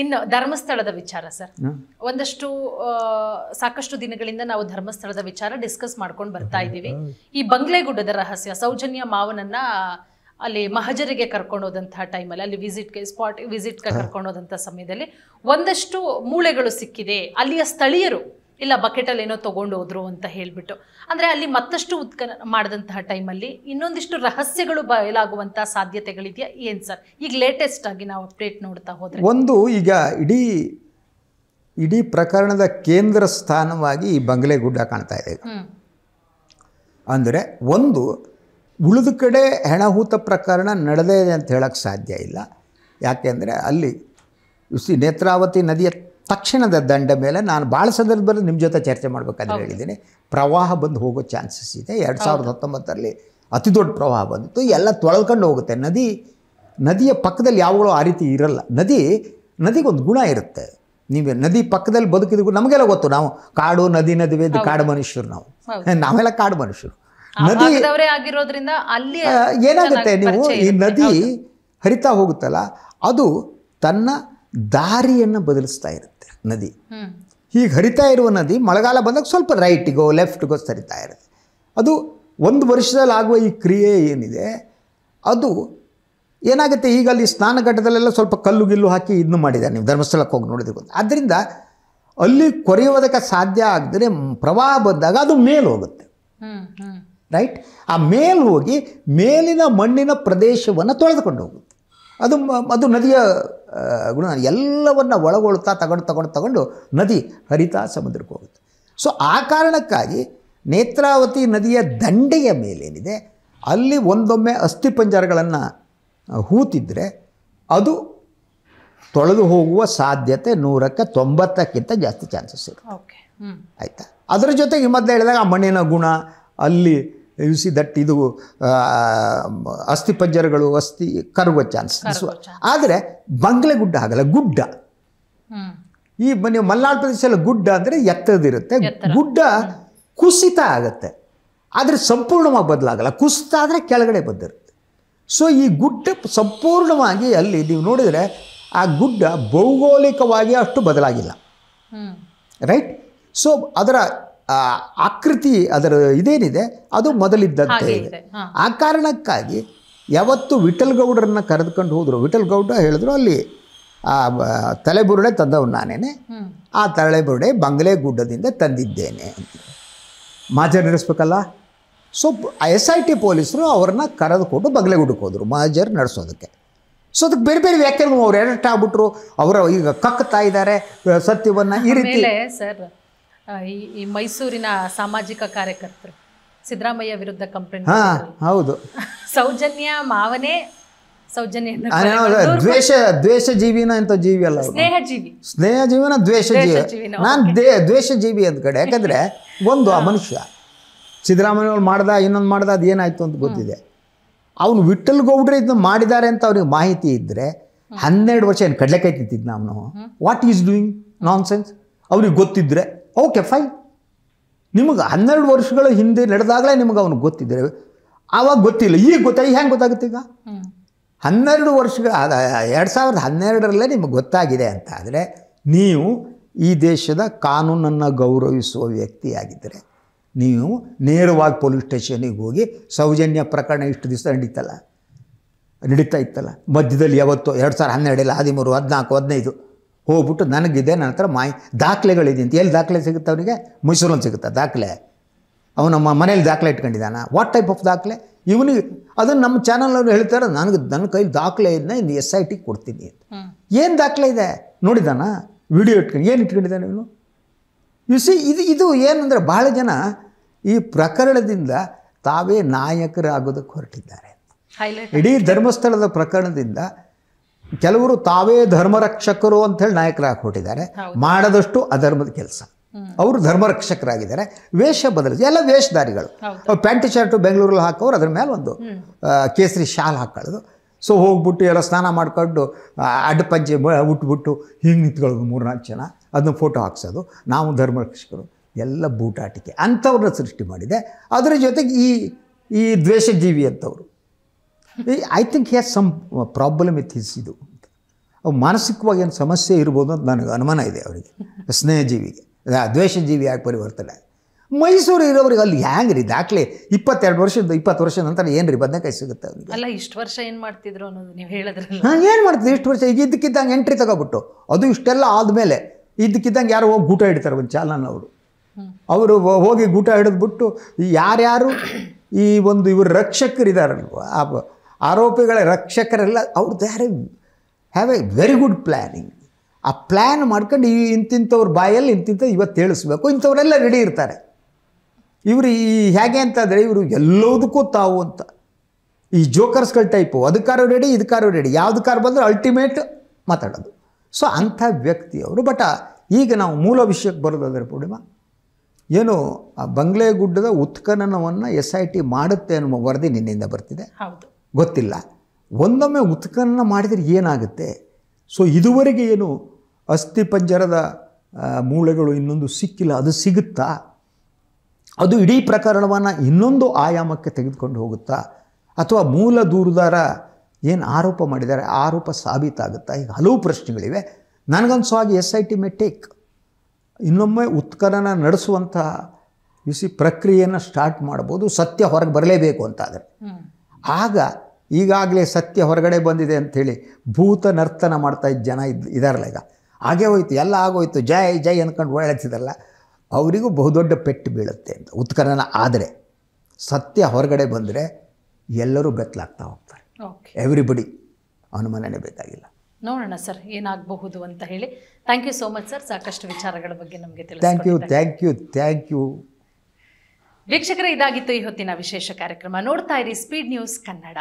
ಇನ್ನು ಧರ್ಮಸ್ಥಳದ ವಿಚಾರ ಸರ್, ಒಂದಷ್ಟು ಸಾಕಷ್ಟು ದಿನಗಳಿಂದ ನಾವು ಧರ್ಮಸ್ಥಳದ ವಿಚಾರ ಡಿಸ್ಕಸ್ ಮಾಡ್ಕೊಂಡು ಬರ್ತಾ ಇದ್ದೀವಿ. ಈ ಬಂಗ್ಲೆಗುಡ್ಡದ ರಹಸ್ಯ, ಸೌಜನ್ಯ ಮಾವನನ್ನ ಅಲ್ಲಿ ಮಹಜರಿಗೆ ಕರ್ಕೊಂಡು ಹೋದಂತಹ ಟೈಮಲ್ಲಿ, ಅಲ್ಲಿ ವಿಸಿಟ್ಗೆ ಕರ್ಕೊಂಡು ಹೋದಂಥ ಸಮಯದಲ್ಲಿ ಒಂದಷ್ಟು ಮೂಳೆಗಳು ಸಿಕ್ಕಿದೆ. ಅಲ್ಲಿಯ ಸ್ಥಳೀಯರು ಇಲ್ಲ ಬಕೆಟಲ್ಲಿ ಏನೋ ತಗೊಂಡು ಹೋದ್ರು ಅಂತ ಹೇಳ್ಬಿಟ್ಟು, ಅಂದ್ರೆ ಅಲ್ಲಿ ಮತ್ತಷ್ಟು ಮಾಡಿದಂತಹ ಟೈಮಲ್ಲಿ ಇನ್ನೊಂದಿಷ್ಟು ರಹಸ್ಯಗಳು ಬಯಲಾಗುವಂತಹ ಸಾಧ್ಯತೆಗಳಿದೆಯಾ ಏನ್ ಸರ್? ಈಗ ಲೇಟೆಸ್ಟ್ ಆಗಿ ನಾವು ಅಪ್ಡೇಟ್ ನೋಡ್ತಾ ಹೋದ್ರೆ, ಒಂದು ಈಗ ಇಡೀ ಪ್ರಕರಣದ ಕೇಂದ್ರ ಸ್ಥಾನವಾಗಿ ಈ ಬಂಗ್ಲೆಗುಡ್ಡ ಕಾಣ್ತಾ ಇದೆ. ಅಂದರೆ ಒಂದು ಉಳಿದ ಕಡೆ ಹೆಣಹೂತ ಪ್ರಕರಣ ನಡೆದೇ ಇದೆ ಅಂತ ಹೇಳಕ್ಕೆ ಸಾಧ್ಯ ಇಲ್ಲ. ಯಾಕೆಂದರೆ ಅಲ್ಲಿ ನೇತ್ರಾವತಿ ನದಿಯ ತಕ್ಷಣದ ದಂಡ ಮೇಲೆ ನಾನು ಭಾಳ ಸಂದರ್ಭದಲ್ಲಿ ನಿಮ್ಮ ಜೊತೆ ಚರ್ಚೆ ಮಾಡಬೇಕಾದ್ರೆ ಹೇಳಿದ್ದೀನಿ, ಪ್ರವಾಹ ಬಂದು ಹೋಗೋ ಚಾನ್ಸಸ್ ಇದೆ. 2019ರಲ್ಲಿ ಅತಿ ದೊಡ್ಡ ಪ್ರವಾಹ ಬಂದಿತ್ತು, ಎಲ್ಲ ತೊಳ್ಕೊಂಡು ಹೋಗುತ್ತೆ. ನದಿಯ ಪಕ್ಕದಲ್ಲಿ ಯಾವಾಗಲೂ ಆ ರೀತಿ ಇರಲ್ಲ. ನದಿಗೊಂದು ಗುಣ ಇರುತ್ತೆ. ನೀವು ನದಿ ಪಕ್ಕದಲ್ಲಿ ಬದುಕಿದ ನಮಗೆಲ್ಲ ಗೊತ್ತು, ನಾವು ಕಾಡು ನದುವೆ ಕಾಡು ಮನುಷ್ಯರು, ನಾವೆಲ್ಲ ಕಾಡು ಮನುಷ್ಯರು. ನದಿ ಆಗಿರೋದ್ರಿಂದ ಅಲ್ಲಿ ಏನಾಗುತ್ತೆ, ನೀವು ಈ ನದಿ ಹರಿತಾ ಹೋಗುತ್ತಲ್ಲ, ಅದು ತನ್ನ ದಾರಿಯನ್ನು ಬದಲಿಸ್ತಾ ಇರುತ್ತೆ. ನದಿ ಹೀಗೆ ಹರಿತಾ ಇರುವ ನದಿ ಮಳೆಗಾಲ ಬಂದಾಗ ಸ್ವಲ್ಪ ರೈಟಿಗೋ ಲೆಫ್ಟ್ಗೋ ಸರಿತಾ ಇರುತ್ತೆ. ಅದು ಒಂದು ವರ್ಷದಲ್ಲಿ ಆಗುವ ಈ ಕ್ರಿಯೆ ಏನಿದೆ, ಅದು ಏನಾಗುತ್ತೆ, ಈಗ ಅಲ್ಲಿ ಸ್ನಾನಘಟ್ಟದಲ್ಲೆಲ್ಲ ಸ್ವಲ್ಪ ಕಲ್ಲು ಗಿಲ್ಲು ಹಾಕಿ ಇದನ್ನು ಮಾಡಿದ್ದಾರೆ, ನೀವು ಧರ್ಮಸ್ಥಳಕ್ಕೆ ಹೋಗಿ ನೋಡಿದ್ರೆ ಗೊತ್ತು. ಆದ್ದರಿಂದ ಅಲ್ಲಿ ಕೊರೆಯೋದಕ್ಕೆ ಸಾಧ್ಯ ಆಗದರೆ ಪ್ರವಾಹ ಬಂದಾಗ ಅದು ಮೇಲೆ ಹೋಗುತ್ತೆ, ರೈಟ್? ಆ ಮೇಲೆ ಹೋಗಿ ಮೇಲಿನ ಮಣ್ಣಿನ ಪ್ರದೇಶವನ್ನು ತೊಳೆದುಕೊಂಡು ಹೋಗುತ್ತೆ. ಅದು ನದಿಯ ಗುಣ. ಎಲ್ಲವನ್ನು ಒಳಗೊಳ್ತಾ ತಗೊಂಡು ನದಿ ಹರಿತಾ ಸಮುದ್ರಕ್ಕೆ ಹೋಗುತ್ತೆ. ಸೊ ಆ ಕಾರಣಕ್ಕಾಗಿ ನೇತ್ರಾವತಿ ನದಿಯ ದಂಡೆಯ ಮೇಲೇನಿದೆ ಅಲ್ಲಿ ಒಂದೊಮ್ಮೆ ಅಸ್ಥಿಪಂಜರಗಳನ್ನು ಹೂತಿದ್ರೆ ಅದು ತೊಳೆದು ಹೋಗುವ ಸಾಧ್ಯತೆ 100ಕ್ಕೆ 90ಕ್ಕಿಂತ ಜಾಸ್ತಿ ಚಾನ್ಸಸ್ ಇರುತ್ತೆ. ಆಯಿತಾ? ಅದರ ಜೊತೆಗೆ ಮೊದಲು ಹೇಳಿದಾಗ ಆ ಮಣ್ಣಿನ ಗುಣ ಅಲ್ಲಿ ದಟ್ ಇದು ಅಸ್ಥಿಪಂಜರಗಳು ಕರಗುವ ಚಾನ್ಸಸ್. ಆದರೆ ಬಂಗ್ಲೆಗುಡ್ಡ ಆಗಲ್ಲ. ಗುಡ್ಡ ಈ ನೀವು ಮಲೆನಾಡು ಪ್ರದೇಶದಲ್ಲಿ ಗುಡ್ಡ ಅಂದರೆ ಎತ್ತರದಿರುತ್ತೆ, ಗುಡ್ಡ ಕುಸಿತ ಆಗುತ್ತೆ, ಆದರೆ ಸಂಪೂರ್ಣವಾಗಿ ಬದಲಾಗಲ್ಲ. ಕುಸಿತ ಆದರೆ ಕೆಳಗಡೆ ಬಂದಿರುತ್ತೆ. ಸೊ ಈ ಗುಡ್ಡ ಸಂಪೂರ್ಣವಾಗಿ ಅಲ್ಲಿ ನೀವು ನೋಡಿದರೆ ಆ ಗುಡ್ಡ ಭೌಗೋಳಿಕವಾಗಿ ಅಷ್ಟು ಬದಲಾಗಿಲ್ಲ, ರೈಟ್? ಸೊ ಅದರ ಆಕೃತಿ, ಅದರ ಇದೇನಿದೆ ಅದು ಮೊದಲಿದ್ದಂತೆ ಇದೆ. ಆ ಕಾರಣಕ್ಕಾಗಿ ಯಾವತ್ತು ವಿಠಲ್ಗೌಡರನ್ನ ಕರೆದುಕೊಂಡು ಹೋದರು, ವಿಠಲ್ಗೌಡ ಹೇಳಿದ್ರು ಅಲ್ಲಿ ಆ ತಲೆಬುರುಡೆ ತಂದವು ನಾನೇನೆ, ಆ ತಲೆಬುರುಡೆ ಬಂಗ್ಲೆಗುಡ್ಡದಿಂದ ತಂದಿದ್ದೇನೆ ಅಂತ ಮಾಜರ್ ನಡೆಸ್ಬೇಕಲ್ಲ. ಸೊ SIT ಪೊಲೀಸರು ಅವ್ರನ್ನ ಕರೆದುಕೊಂಡು ಬಂಗ್ಲೆಗುಡ್ಡಕ್ಕೆ ಹೋದರು ಮಾಜರ್ ನಡೆಸೋದಕ್ಕೆ. ಸೊ ಅದಕ್ಕೆ ಬೇರೆ ಬೇರೆ ವ್ಯಾಖ್ಯಾನ ಅವ್ರು ಎರೆಕ್ಟ್ ಆಗ್ಬಿಟ್ರು, ಅವರು ಈಗ ಕಕ್ತಾ ಇದ್ದಾರೆ ಸತ್ಯವನ್ನು ಈ ರೀತಿ. ಸರ್, ಈ ಮೈಸೂರಿನ ಸಾಮಾಜಿಕ ಕಾರ್ಯಕರ್ತರು ಸಿದ್ದರಾಮಯ್ಯ ವಿರುದ್ಧ ಕಂಪ್ಲೇಂಟ್, ಹೌದು, ಸೌಜನ್ಯ ಮಾವನೇ ಸೌಜನ್ಯ ದ್ವೇಷ ಜೀವಿನ ಅಂತ ಜೀವಿ ಅಲ್ಲ, ಸ್ನೇಹ ಜೀವನ ದ್ವೇಷ ಜೀವಿ. ನಾನು ದ್ವೇಷ ಜೀವಿ ಅಂದ ಕಡೆ, ಯಾಕಂದರೆ ಒಂದು ಆ ಮನುಷ್ಯ ಸಿದ್ದರಾಮಯ್ಯವ್ರು ಮಾಡ್ದ, ಇನ್ನೊಂದು ಮಾಡ್ದ, ಅದು ಏನಾಯಿತು ಅಂತ ಗೊತ್ತಿದೆ. ಅವನು ವಿಠಲ್ಗೌಡ್ರೆ ಇದನ್ನು ಮಾಡಿದ್ದಾರೆ ಅಂತ ಅವ್ರಿಗೆ ಮಾಹಿತಿ ಇದ್ದರೆ 12 ವರ್ಷ ಏನು ಕಡಲೆಕಾಯಿ ತಿಂತಿದ್ದು ನಾವು. What is doing non sense ಅವ್ರಿಗೆ ಗೊತ್ತಿದ್ದರೆ ಓಕೆ ಫೈನ್. ನಿಮಗೆ 12 ವರ್ಷಗಳ ಹಿಂದೆ ನಡೆದಾಗಲೇ ನಿಮಗೆ ಅವನು ಗೊತ್ತಿದ್ದರೆ, ಆವಾಗ ಗೊತ್ತಿಲ್ಲ, ಈಗ ಹೆಂಗೆ ಗೊತ್ತಾಗುತ್ತೆ? ಈಗ 12 ವರ್ಷಗಳ 2012ರಲ್ಲೇ ನಿಮಗೆ ಗೊತ್ತಾಗಿದೆ ಅಂತ ಆದರೆ, ನೀವು ಈ ದೇಶದ ಕಾನೂನನ್ನು ಗೌರವಿಸುವ ವ್ಯಕ್ತಿಯಾಗಿದ್ದರೆ ನೀವು ನೇರವಾಗಿ ಪೊಲೀಸ್ ಸ್ಟೇಷನಿಗೆ ಹೋಗಿ ಸೌಜನ್ಯ ಪ್ರಕರಣ ಇಷ್ಟು ದಿವಸ ನಡೀತಾ ಇತ್ತಲ್ಲ, ಮಧ್ಯದಲ್ಲಿ ಯಾವತ್ತು 2012 13 14 15 ಹೋಗ್ಬಿಟ್ಟು ನನಗಿದೆ, ನನ್ನ ಹತ್ರ ದಾಖಲೆಗಳಿದೆ ಅಂತ. ಎಲ್ಲಿ ದಾಖಲೆ ಸಿಗುತ್ತೆ ಅವನಿಗೆ? ಮೈಸೂರಲ್ಲಿ ಸಿಗುತ್ತೆ ದಾಖಲೆ. ಅವನು ನಮ್ಮ ಮನೇಲಿ ದಾಖಲೆ ಇಟ್ಕೊಂಡಿದ್ದಾನ? ವಾಟ್ ಟೈಪ್ ಆಫ್ ದಾಖಲೆ? ಇವನಿಗೆ ಅದನ್ನು ನಮ್ಮ ಚಾನಲ್ನವ್ರು ಹೇಳ್ತಾರೆ, ನನ್ನ ಕೈಲಿ ದಾಖಲೆ ಇದನ್ನ ಇನ್ನು SIT ಕೊಡ್ತೀನಿ ಅಂತ. ಏನು ದಾಖಲೆ ಇದೆ ನೋಡಿದಾನ? ವಿಡಿಯೋ ಇಟ್ಕೊಂಡು ಏನು ಇಟ್ಕೊಂಡಿದ್ದಾನೆ ಇವನು? ಸಿ ಇದು ಏನಂದರೆ, ಭಾಳ ಜನ ಈ ಪ್ರಕರಣದಿಂದ ತಾವೇ ನಾಯಕರಾಗೋದಕ್ಕೆ ಹೊರಟಿದ್ದಾರೆ. ಇಡೀ ಧರ್ಮಸ್ಥಳದ ಪ್ರಕರಣದಿಂದ ಕೆಲವರು ತಾವೇ ಧರ್ಮರಕ್ಷಕರು ಅಂಥೇಳಿ ನಾಯಕರಾಗಿ ಹೊರಟಿದ್ದಾರೆ. ಮಾಡದಷ್ಟು ಅಧರ್ಮದ ಕೆಲಸ. ಅವರು ಧರ್ಮರಕ್ಷಕರಾಗಿದ್ದಾರೆ, ವೇಷ ಬದಲಿಸಿ, ಎಲ್ಲ ವೇಷಧಾರಿಗಳು. ಪ್ಯಾಂಟ್ ಶರ್ಟು ಬೆಂಗಳೂರಲ್ಲಿ ಹಾಕೋರು ಅದ್ರ ಮೇಲೆ ಒಂದು ಕೇಸರಿ ಶಾಲ್ ಹಾಕೊಳ್ಳೋದು. ಸೊ ಹೋಗ್ಬಿಟ್ಟು ಎಲ್ಲ ಸ್ನಾನ ಮಾಡ್ಕೊಂಡು ಅಡ್ಡಪಂಚೆ ಉಟ್ಬಿಟ್ಟು ಹಿಂಗೆ ನಿಂತ್ಕೊಳ್ಳೋದು 3-4 ಜನ, ಅದನ್ನ ಫೋಟೋ ಹಾಕ್ಸೋದು, ನಾವು ಧರ್ಮರಕ್ಷಕರು, ಎಲ್ಲ ಬೂಟಾಟಿಕೆ ಅಂಥವ್ರನ್ನ ಸೃಷ್ಟಿ ಮಾಡಿದೆ. ಅದರ ಜೊತೆಗೆ ಈ ದ್ವೇಷಜೀವಿ ಅಂತವರು, I think he has some problem with his ಇದು. ಮಾನಸಿಕವಾಗಿ ಏನು ಸಮಸ್ಯೆ ಇರ್ಬೋದು ಅಂತ ನನಗೆ ಅನುಮಾನ ಇದೆ ಅವರಿಗೆ. ಸ್ನೇಹಜೀವಿಗೆ ದ್ವೇಷಜೀವಿ ಯಾಕೆ ಪರಿವರ್ತನೆ. ಮೈಸೂರು ಇರೋರಿಗೆ ಅಲ್ಲಿ ಹ್ಯಾಂಗೆ ರೀ ದಾಖಲೆ 20 ವರ್ಷ ನಂತರ ಏನು ರೀ ಬದನೆಕಾಯಿ ಸಿಗುತ್ತೆ ಅವ್ರಿಗೆ. ಅಲ್ಲ ಇಷ್ಟು ವರ್ಷ ಏನು ಮಾಡ್ತಿದ್ರು ಅನ್ನೋದು ನೀವು ಹೇಳಿದ್ರಲ್ಲ. ಏನು ಮಾಡ್ತಿದ್ದೆ ಇಷ್ಟು ವರ್ಷ? ಈಗ ಇದ್ದಕ್ಕಿದ್ದಂಗೆ ಎಂಟ್ರಿ ತಗೋಬಿಟ್ಟು ಅದು ಇಷ್ಟೆಲ್ಲ ಆದಮೇಲೆ ಇದ್ದಕ್ಕಿದ್ದಂಗೆ ಯಾರೋ ಹೋಗಿ ಗೂಟ ಹಿಡ್ತಾರೆ ಒಂದು ಚಾಲನ್ ಅವರು ಹೋಗಿ ಗೂಟ ಹಿಡಿದ್ಬಿಟ್ಟು ಯಾರ್ಯಾರು ಈ ಒಂದು ಇವರು ರಕ್ಷಕರಿದ್ದಾರಲ್ವ ಆರೋಪಿಗಳ ರಕ್ಷಕರೆಲ್ಲ ಅವ್ರು have A very good planning. ಆ ಪ್ಲ್ಯಾನ್ ಮಾಡ್ಕೊಂಡು ಇಂತಿಂಥವ್ರ ಬಾಯಲ್ಲಿ ಇಂತಿಂಥ ಇವತ್ತು ಹೇಳಿಸ್ಬೇಕು, ಇಂಥವರೆಲ್ಲ ರೆಡಿ ಇರ್ತಾರೆ. ಇವರು ಹೇಗೆ ಅಂತಂದರೆ ಇವರು ಎಲ್ಲದಕ್ಕೂ ತಾವು ಅಂತ ಈ ಜೋಕರ್ಸ್ಗಳ ಟೈಪು, ಅದಕ್ಕಾರು ರೆಡಿ ಇದಕ್ಕಾರು ರೆಡಿ, ಯಾವುದಕ್ಕಾರು ಬಂದರೆ ಅಲ್ಟಿಮೇಟ್ ಮಾತಾಡೋದು. ಸೊ ಅಂಥ ವ್ಯಕ್ತಿ ಅವರು. ಬಟ್ ಈಗ ನಾವು ಮೂಲ ವಿಷಯಕ್ಕೆ ಬರೋದಾದರೆ ಪೂರ್ಣಿಮಾ, ಏನು ಆ ಬಂಗ್ಲೆಗುಡ್ಡದ ಉತ್ಖನನವನ್ನು SIT ಮಾಡುತ್ತೆ ಅನ್ನುವ ವರದಿ ನಿನ್ನಿಂದ ಬರ್ತಿದೆ. ಹೌದು, ಗೊತ್ತಿಲ್ಲ. ಒಂದೊಮ್ಮೆ ಉತ್ಖನನ ಮಾಡಿದರೆ ಏನಾಗುತ್ತೆ? ಸೊ ಇದುವರೆಗೆ ಏನು ಅಸ್ಥಿಪಂಜರದ ಮೂಳೆಗಳು ಇನ್ನೊಂದು ಸಿಕ್ಕಿಲ್ಲ, ಅದು ಸಿಗುತ್ತಾ? ಅದು ಇಡೀ ಪ್ರಕರಣವನ್ನು ಇನ್ನೊಂದು ಆಯಾಮಕ್ಕೆ ತೆಗೆದುಕೊಂಡು ಹೋಗುತ್ತಾ? ಅಥವಾ ಮೂಲ ದೂರುದಾರ ಏನು ಆರೋಪ ಮಾಡಿದ್ದಾರೆ ಆರೋಪ ಸಾಬೀತಾಗುತ್ತಾ? ಈಗ ಹಲವು ಪ್ರಶ್ನೆಗಳಿವೆ. ನನಗನ್ಸೋ ಹಾಗೆ SIT ಮೇ ಟೇಕ್ ಇನ್ನೊಮ್ಮೆ ಉತ್ಖನನ ನಡೆಸುವಂಥ ಪ್ರಕ್ರಿಯೆಯನ್ನು ಸ್ಟಾರ್ಟ್ ಮಾಡ್ಬೋದು, ಸತ್ಯ ಹೊರಗೆ ಬರಲೇಬೇಕು ಅಂತಾದರೆ. ಆಗ ಈಗಾಗಲೇ ಸತ್ಯ ಹೊರಗಡೆ ಬಂದಿದೆ ಅಂಥೇಳಿ ಭೂತ ನರ್ತನ ಮಾಡ್ತಾ ಇದ್ದ ಜನ ಇದಾರಲ್ಲ, ಈಗ ಹಾಗೇ ಹೋಯ್ತು, ಎಲ್ಲ ಆಗೋಯ್ತು, ಜೈ ಜೈ ಅಂದ್ಕೊಂಡು ಓಡಾಡ್ತಿದ್ದಾರಲ್ಲ, ಅವರಿಗೂ ಬಹುದೊಡ್ಡ ಪೆಟ್ಟು ಬೀಳುತ್ತೆ ಅಂತ. ಉತ್ಖನನ ಆದರೆ ಸತ್ಯ ಹೊರಗಡೆ ಬಂದರೆ ಎಲ್ಲರೂ ಬೆತ್ತಲಾಗ್ತಾ ಹೋಗ್ತಾರೆ. ಎವ್ರಿಬಡಿ ಅನುಮಾನನೇ ಬೇಕಾಗಿಲ್ಲ. ನೋಡೋಣ ಸರ್ ಏನಾಗಬಹುದು ಅಂತ ಹೇಳಿ. Thank you so much sir, ಸಾಕಷ್ಟು ವಿಚಾರಗಳ ಬಗ್ಗೆ ನಮಗೆ ಥ್ಯಾಂಕ್ ಯು. ವೀಕ್ಷಕರೇ, ಇದಾಗಿತ್ತು ಈ ಹೊತ್ತಿನ ವಿಶೇಷ ಕಾರ್ಯಕ್ರಮ. ನೋಡ್ತಾ ಇರಿ ಸ್ಪೀಡ್ ನ್ಯೂಸ್ ಕನ್ನಡ.